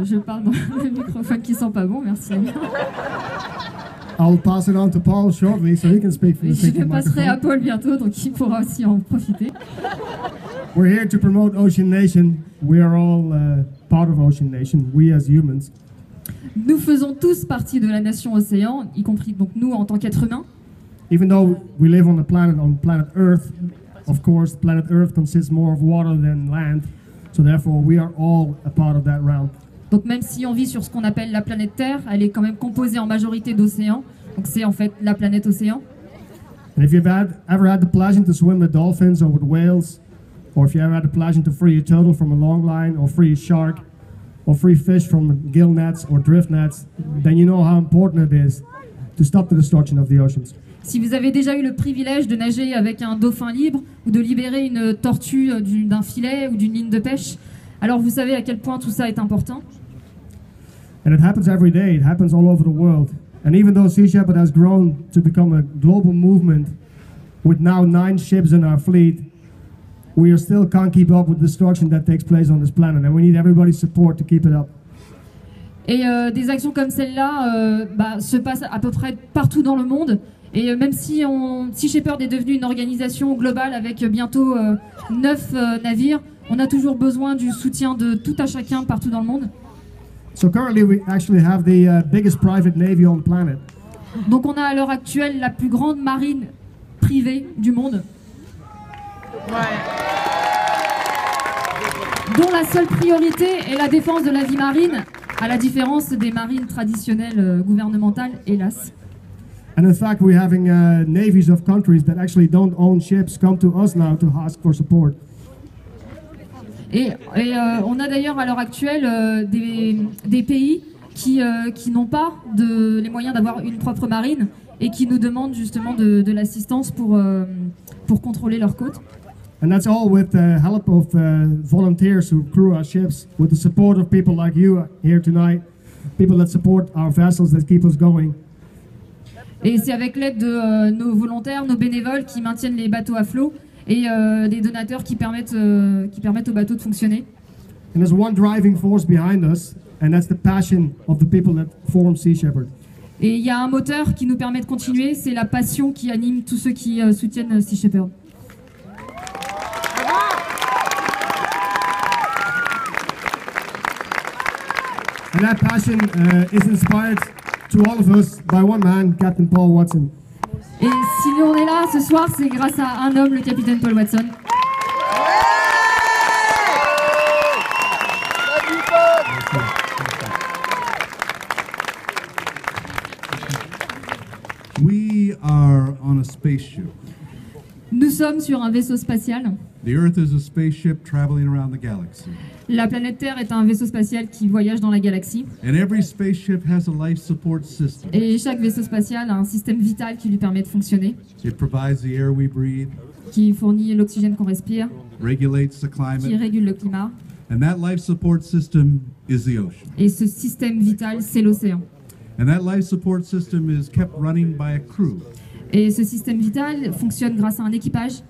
je parle dans le microphone qui sent pas bon, merci. I'll pass it on to Paul shortly so he can speak from the Je speaking le passerai à microphone. Paul bientôt, donc il pourra aussi en profiter. We're here to promote Ocean Nation. We are all part of Ocean Nation, we as humans. Nous faisons tous partie de la nation océan, y compris donc nous en tant qu'êtres humains. Even though we live on planet Earth, of course, planet Earth consists more of water than land. So therefore, we are all a part of that round. Donc même si on vit sur ce qu'on appelle la planète Terre, elle est quand même composée en majorité d'océans. Donc c'est en fait la planète océan. And if you've ever had the pleasure to swim with dolphins or with whales, or if you ever had the pleasure to free a turtle from a long line, or free a shark, or free fish from gill nets or drift nets, then you know how important it is to stop the destruction of the oceans. Si vous avez déjà eu le privilège de nager avec un dauphin libre ou de libérer une tortue d'un filet ou d'une ligne de pêche, alors vous savez à quel point tout ça est important. And it happens every day, it happens all over the world. And even though Sea Shepherd has grown to become a global movement with now 9 ships in our fleet, we still can't keep up with the destruction that takes place on this planet, and we need everybody's support to keep it up. Et des actions comme celle-là se passent à peu près partout dans le monde. Et même si Sea Shepherd est devenu une organisation globale avec bientôt 9 navires, on a toujours besoin du soutien de tout à chacun partout dans le monde. So currently we actually have the biggest private navy on the planet. Donc on a à l'heure actuelle la plus grande marine privée du monde. Dont la seule priorité est la défense de la vie marine, à la différence des marines traditionnelles gouvernementales, hélas. And in fact, we're having navies of countries that actually don't own ships come to us now to ask for support. Et on a d'ailleurs à l'heure actuelle des pays qui n'ont pas les moyens d'avoir une propre marine et qui nous demandent justement de l'assistance pour contrôler leurs côtes. And that's all with the help of volunteers who crew our ships, with the support of people like you here tonight, people that support our vessels that keep us going. Et c'est avec l'aide de nos volontaires, nos bénévoles qui maintiennent les bateaux à flot et des donateurs qui permettent aux bateaux de fonctionner. And there's one driving force behind us, and that's the passion of the people that form Sea Shepherd. Et il y a un moteur qui nous permet de continuer, c'est la passion qui anime tous ceux qui soutiennent Sea Shepherd. And that passion is inspired to all of us by one man, Captain Paul Watson. Et si nous on est là ce soir, c'est grâce à un homme, le capitaine Paul Watson. We are on a spaceship. Nous sommes sur un vaisseau spatial. The Earth is a spaceship traveling around the galaxy. La planète Terre est un vaisseau spatial qui voyage dans la galaxie. And every spaceship has a life support system. Et chaque vaisseau spatial a un système vital qui lui permet de fonctionner, It provides the air we breathe, qui fournit l'oxygène qu'on respire, regulates the qui climate, régule le climat. and that life support system is the ocean. Et ce système vital, c'est l'océan. And that life support system is kept running by a crew. Et ce système vital fonctionne grâce à un équipage.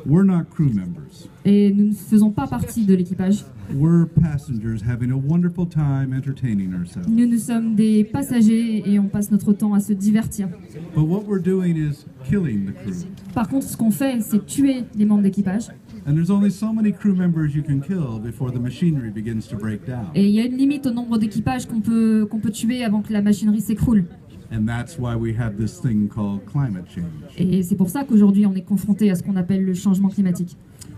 We're not crew members. Et nous ne faisons pas partie de l'équipage. We're passengers having a wonderful time entertaining ourselves. Nous sommes des passagers et on passe notre temps à se divertir. But what we're doing is killing the crew. Par contre, ce qu'on fait, c'est tuer les membres d'équipage. And there's only so many crew members you can kill before the machinery begins to break down. Et il y a une limite au nombre d'équipages qu'on peut tuer avant que la machinerie s'écroule. And that's why we have this thing called climate change. Et c'est pour ça qu'aujourd'hui, on est confronté à ce qu'on appelle le changement climatique.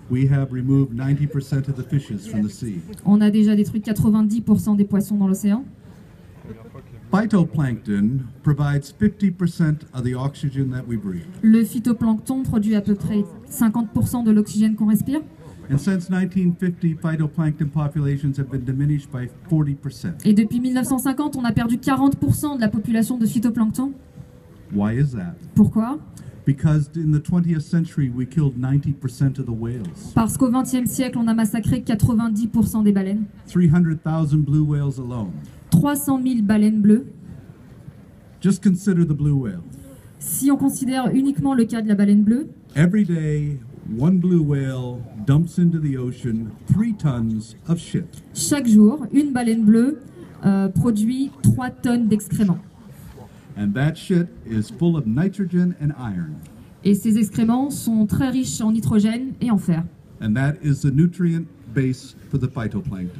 We have removed 90% of the fishes from the sea. On a déjà détruit 90% des poissons dans l'océan. Phytoplankton provides 50% of the oxygen that we breathe. Le phytoplancton produit à peu près 50% de l'oxygène qu'on respire. And since 1950, phytoplankton populations have been diminished by 40%. Et depuis 1950, on a perdu 40% de la population de phytoplancton. Why is that? Pourquoi? Because in the 20th century, we killed 90% of the whales. Parce qu'au XXe siècle, on a massacré 90% des baleines. 300,000 blue whales alone. 300 000 baleines bleues. Just consider the blue whale. Si on considère uniquement le cas de la baleine bleue, Every day, one blue whale dumps into the ocean 3 tons of shit. Chaque jour, une baleine bleue produit 3 tonnes d'excréments. And that shit is full of nitrogen and iron. Et ces excréments sont très riches en nitrogène et en fer. And that is the nutrient base for the phytoplankton.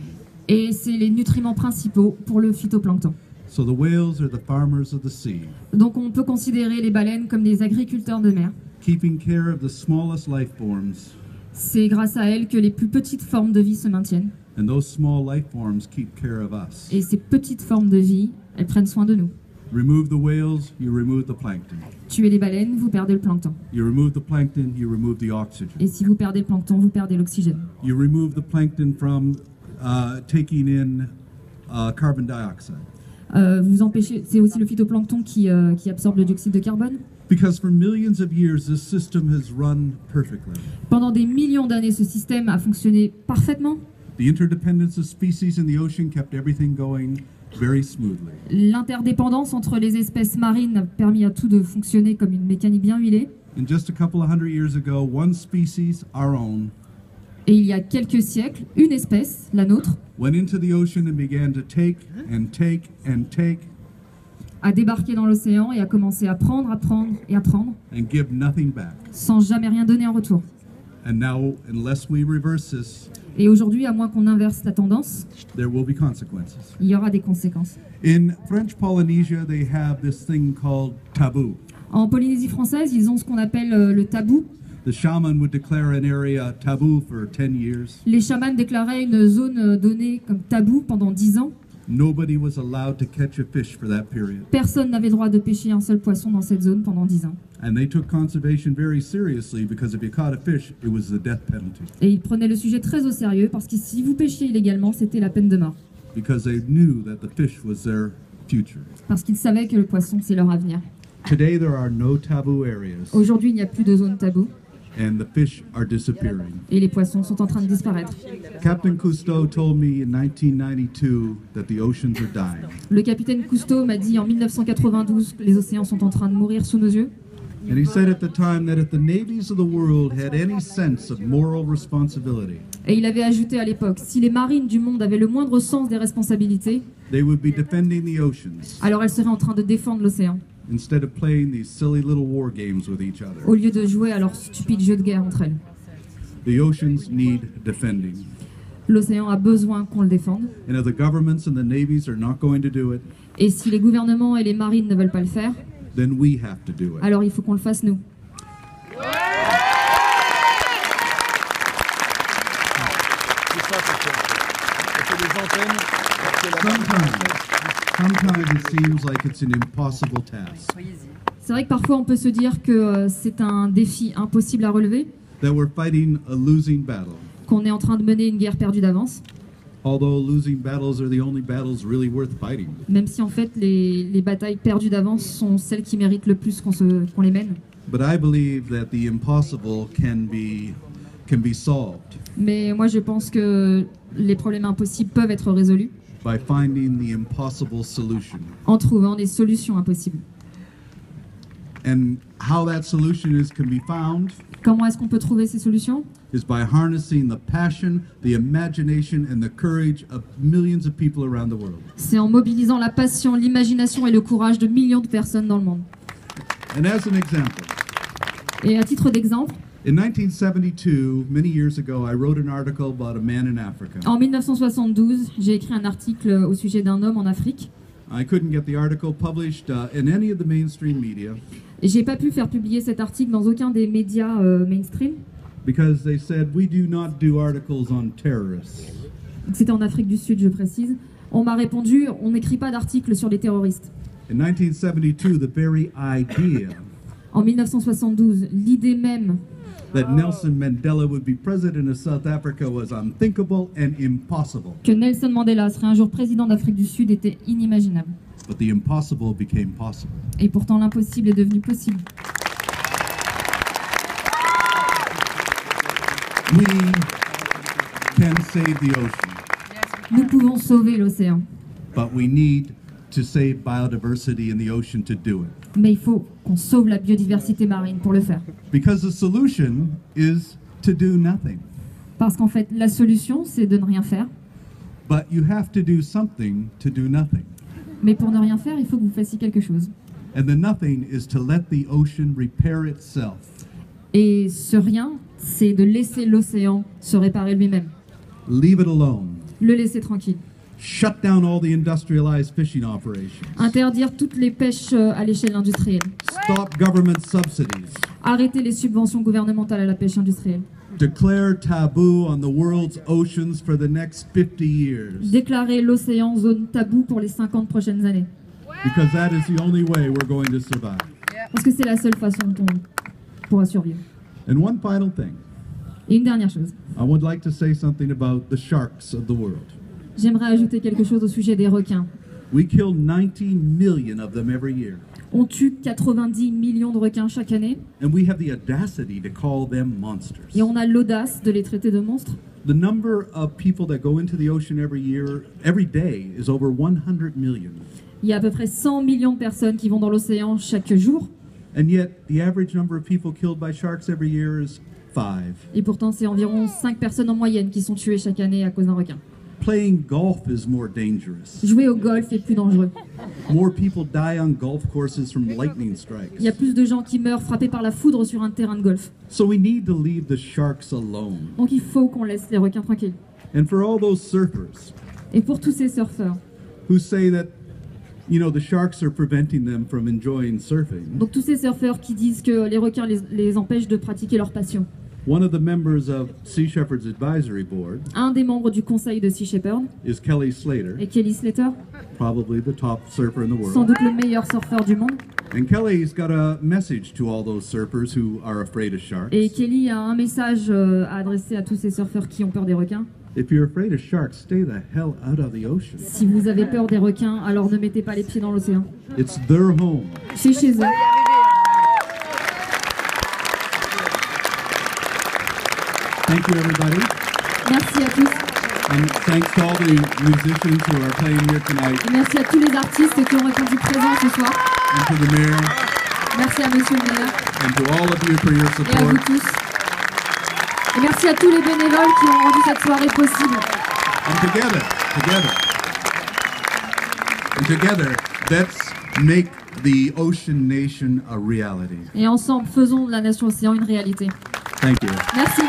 Et c'est les nutriments principaux pour le phytoplancton. So the whales are the farmers of the sea, Donc on peut considérer les baleines comme des agriculteurs de mer. keeping care of the smallest life forms, C'est grâce à elles que les plus petites formes de vie se maintiennent. and those small life forms keep care of us. Et ces petites formes de vie, elles prennent soin de nous. Remove the whales, you remove the plankton. Tuez les baleines, vous perdez le plancton. You remove the plankton, you remove the oxygen. Et si vous perdez le plancton, vous perdez l'oxygène. You remove the plankton from taking in carbon dioxide. Vous empêchez, c'est aussi le phytoplancton qui absorbe le dioxyde de carbone. Because for millions of years, this system has run perfectly. Pendant des millions d'années, ce système a fonctionné parfaitement. The interdependence of species in the ocean kept everything going very smoothly. L'interdépendance entre les espèces marines a permis à tout de fonctionner comme une mécanique bien huilée. And just a couple of hundred years ago, one species, our own, Et il y a quelques siècles, une espèce, la nôtre, went into the ocean and began to take and take and take a débarqué dans l'océan et a commencé à prendre, à prendre et à prendre, and give nothing back. sans jamais rien donner en retour. And now, unless we reverse this, Et aujourd'hui, à moins qu'on inverse la tendance, there will be consequences. il y aura des conséquences. In French Polynesia, they have this thing called taboo. En Polynésie française, ils ont ce qu'on appelle le tabou. The shaman would declare an area taboo for 10 years. Les chamans déclaraient une zone donnée comme tabou pendant 10 ans. Nobody was allowed to catch a fish for that period. Personne n'avait le droit de pêcher un seul poisson dans cette zone pendant 10 ans. And they took conservation very seriously because if you caught a fish, it was the death penalty. Et ils prenaient le sujet très au sérieux parce que si vous pêchiez illégalement, c'était la peine de mort. Because they knew that the fish was their future. Parce qu'ils savaient que le poisson, c'est leur avenir. Today there are no taboo areas Aujourd'hui, il n'y a plus de zone tabou and the fish are disappearing. et les poissons sont en train de disparaître. Captain Cousteau told me in 1992 that the oceans are dying. Le capitaine Cousteau m'a dit en 1992 que les océans sont en train de mourir sous nos yeux. And he said at the time that if the navies of the world had any sense of moral responsibility, Et il avait ajouté à l'époque, si les marines du monde avaient le moindre sens des responsabilités, they would be defending the oceans alors elles seraient en train de défendre l'océan, instead of playing these silly little war games with each other. au lieu de jouer à leurs stupides jeux de guerre entre elles. The oceans need defending. L'océan a besoin qu'on le défende. And if the governments and the navies are not going to do it, Et si les gouvernements et les marines ne veulent pas le faire, then we have to do it. alors il faut qu'on le fasse nous. Sometimes it seems like it's an impossible task, C'est vrai que parfois on peut se dire que c'est un défi impossible à relever, that we're fighting a losing battle. qu'on est en train de mener une guerre perdue d'avance, Although losing battles are the only battles really worth fighting. même si en fait les batailles perdues d'avance sont celles qui méritent le plus qu'on les mène. But I believe that the impossible can be solved Mais moi je pense que les problèmes impossibles peuvent être résolus by finding the impossible solution. en trouvant des solutions impossibles. And how that solution can be found Comment est-ce qu'on peut trouver ces solutions? is by harnessing the passion, the imagination, and the courage of millions of people around the world. C'est en mobilisant la passion, l'imagination et le courage de millions de personnes dans le monde. And as an example, Et à titre d'exemple, in 1972, many years ago, I wrote an article about a man in Africa. en 1972, j'ai écrit un article au sujet d'un homme en Afrique. I couldn't get the article published in any of the mainstream media Et j'ai pas pu faire publier cet article dans aucun des médias mainstream. because they said we do not do articles on terrorists. C'était en Afrique du Sud, je précise. On m'a répondu, on n'écrit pas d'articles sur les terroristes. In 1972, the very idea En 1972, l'idée même that Nelson Mandela would be president of South Africa was unthinkable and impossible. que Nelson Mandela serait un jour président d'Afrique du Sud était inimaginable. But the impossible became possible. Et pourtant l'impossible est devenu possible. We can save the ocean, Nous pouvons sauver l'océan, but we need to save biodiversity in the ocean to do it. Mais il faut qu'on sauve la biodiversité marine pour le faire. Because the solution is to do nothing. Parce qu'en fait, la solution, c'est de ne rien faire. But you have to do something to do nothing. Mais pour ne rien faire, il faut que vous fassiez quelque chose. And the nothing is to let the ocean repair itself. Et ce rien, c'est de laisser l'océan se réparer lui-même. Leave it alone. Le laisser tranquille. Shut down all the industrialized fishing operations. Interdire toutes les pêches à l'échelle industrielle. Stop government subsidies. Arrêter les subventions gouvernementales à la pêche industrielle. Declare taboo on the world's oceans for the next 50 years. Déclarer l'océan zone taboue pour les 50 prochaines années. Because that is the only way we're going to survive. Parce que c'est la seule façon dont on pourra survivre. And one final thing. Et une dernière chose. I would like to say something about the sharks of the world. J'aimerais ajouter quelque chose au sujet des requins. We kill 90 million of them every year. On tue 90 millions de requins chaque année And we have the audacity to call them monsters. et on a l'audace de les traiter de monstres. The number of people that go into the ocean every day is over 100 million. Il y a à peu près 100 millions de personnes qui vont dans l'océan chaque jour And yet, the average number of people killed by sharks every year is 5. et pourtant c'est environ 5 personnes en moyenne qui sont tuées chaque année à cause d'un requin. Playing golf is more dangerous. Jouer au golf est plus dangereux. More people die on golf courses from lightning strikes. Il y a plus de gens qui meurent frappés par la foudre sur un terrain de golf. So we need to leave the sharks alone. Donc il faut qu'on laisse les requins tranquilles. And for all those surfers Et pour tous ces surfeurs, who say that, the sharks are preventing them from enjoying surfing, donc tous ces surfeurs qui disent que les requins les empêchent de pratiquer leur passion. one of the members of Sea Shepherd's Advisory Board Un des membres du conseil de Sea Shepherd is Kelly Slater, est Kelly Slater, probably the top surfer in the sans world. doute le meilleur surfeur du monde. And Kelly's got a message to all those surfers who are afraid of sharks. Et Kelly a un message à adresser à tous ces surfeurs qui ont peur des requins. If you're afraid of sharks, stay the hell out of the ocean. Si vous avez peur des requins, alors ne mettez pas les pieds dans l'océan. It's their home. C'est chez eux. Thank you, everybody. Merci à tous. And thanks to all the musicians who are playing here tonight, Et merci à tous les artistes qui ont répondu présents ce soir. and to the mayor, Merci à Monsieur le maire and to all of you for your et à vous support. tous. Et merci à tous les bénévoles qui ont rendu cette soirée possible. And together, let's make the Ocean Nation a reality. Et ensemble, faisons de la Nation Océan une réalité. Thank you. Merci.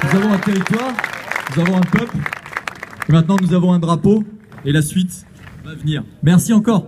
Nous avons un territoire, nous avons un peuple, et maintenant nous avons un drapeau, et la suite va venir. Merci encore.